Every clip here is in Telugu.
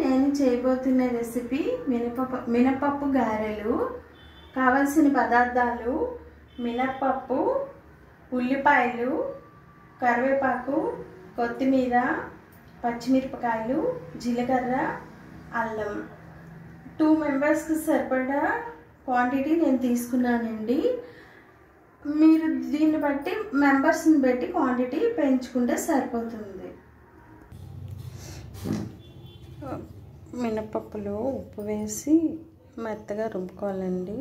నేను చేయబోతున్న రెసిపీ మినపప్పు గారెలు. కావాల్సిన పదార్థాలు మినపప్పు, ఉల్లిపాయలు, కరివేపాకు, కొత్తిమీర, పచ్చిమిరపకాయలు, జీలకర్ర, అల్లం. 2 మెంబర్స్కి సరిపడా క్వాంటిటీ నేను తీసుకున్నానండి. మీరు దీన్ని బట్టి మెంబర్స్ని బట్టి క్వాంటిటీ పెంచుకుంటే సరిపోతుంది. మినపప్పులో ఉప్పు వేసి మెత్తగా రుబ్బుకోవాలండి.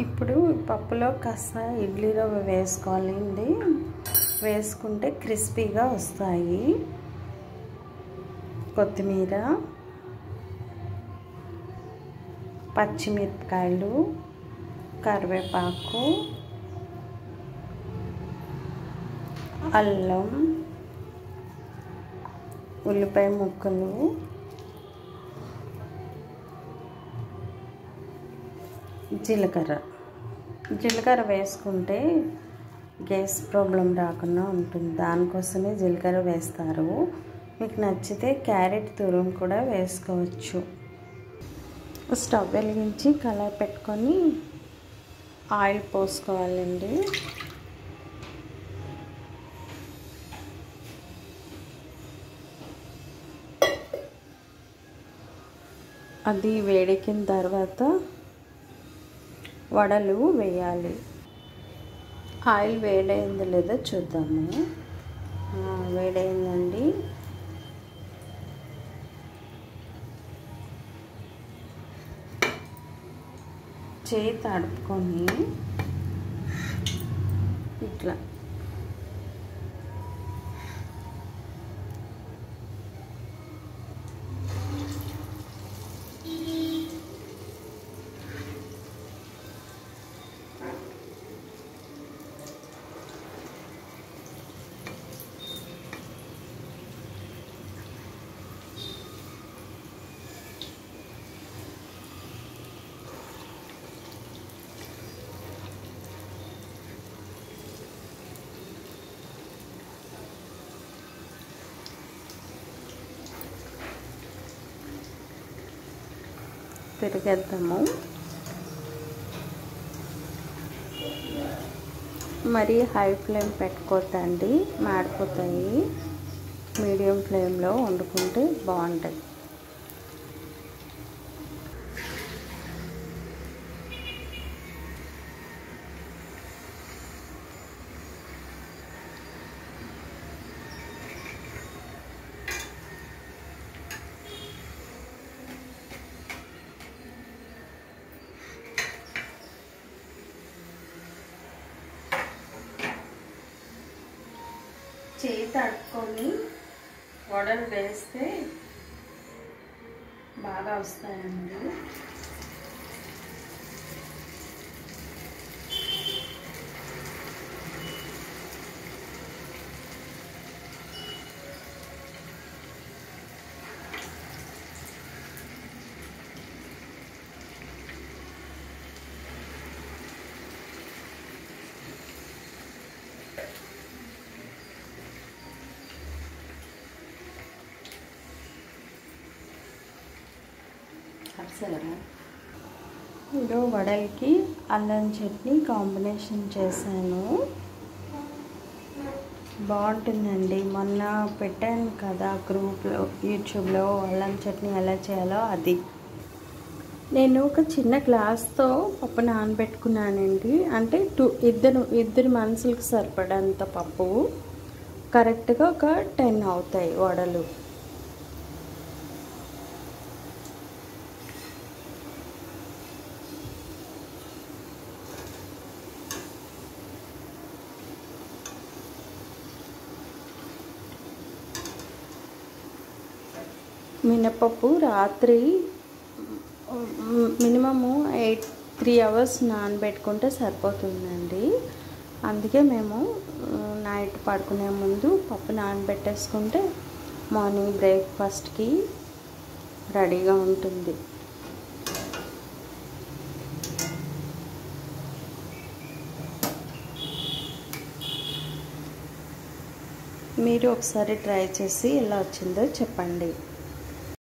ఇప్పుడు పప్పులో కాస్త ఇడ్లీ రవ్వ వేసుకోవాలండి. వేసుకుంటే క్రిస్పీగా వస్తాయి. కొత్తిమీర, పచ్చిమిరపకాయలు, కరివేపాకు, అల్లం, ఉల్లిపాయ ముక్కలు, జీలకర్ర వేసుకుంటే గ్యాస్ ప్రాబ్లం రాకుండా ఉంటుంది. దానికోసమే జీలకర్ర వేస్తారు. మీకు నచ్చితే క్యారెట్ తురుము కూడా వేసుకోవచ్చు. స్టవ్ వెలిగించి కళాయి పెట్టుకొని ఆయిల్ పోసుకోవాలండి. అది వేడెక్కిన తర్వాత వడలు వేయాలి. ఆయిల్ వేడైందో లేదో చూద్దాము. వేడైందండి. చేయి తడుపుకొని ఇట్లా తిరిగేద్దాము. మరి హై ఫ్లేమ్ పెట్టుకోవద్దండి, మాడిపోతాయి. మీడియం ఫ్లేమ్లో వండుకుంటే బాగుంటాయి. చేయి తడుపుకొని వడలు వేస్తే బాగా వస్తాయండి. ఇప్పుడు వడలకి అల్లం చట్నీ కాంబినేషన్ చేశాను. బాగుంటుందండి. మొన్న పెట్టాను కదా గ్రూప్లో, యూట్యూబ్లో అల్లం చట్నీ ఎలా చేయాలో అది. నేను ఒక చిన్న గ్లాస్తో పప్పు నానబెట్టుకున్నానండి. అంటే ఇద్దరు మనుషులకు సరిపడంత పప్పు. కరెక్ట్గా ఒక 10 అవుతాయి వడలు. మినపప్పు రాత్రి మినిమము 3 అవర్స్ నానబెట్టుకుంటే సరిపోతుందండి. అందుకే మేము నైట్ పడుకునే ముందు పప్పు నానబెట్టేసుకుంటే మార్నింగ్ బ్రేక్ఫాస్ట్కి రెడీగా ఉంటుంది. మీరు ఒకసారి ట్రై చేసి ఎలా వచ్చిందో చెప్పండి.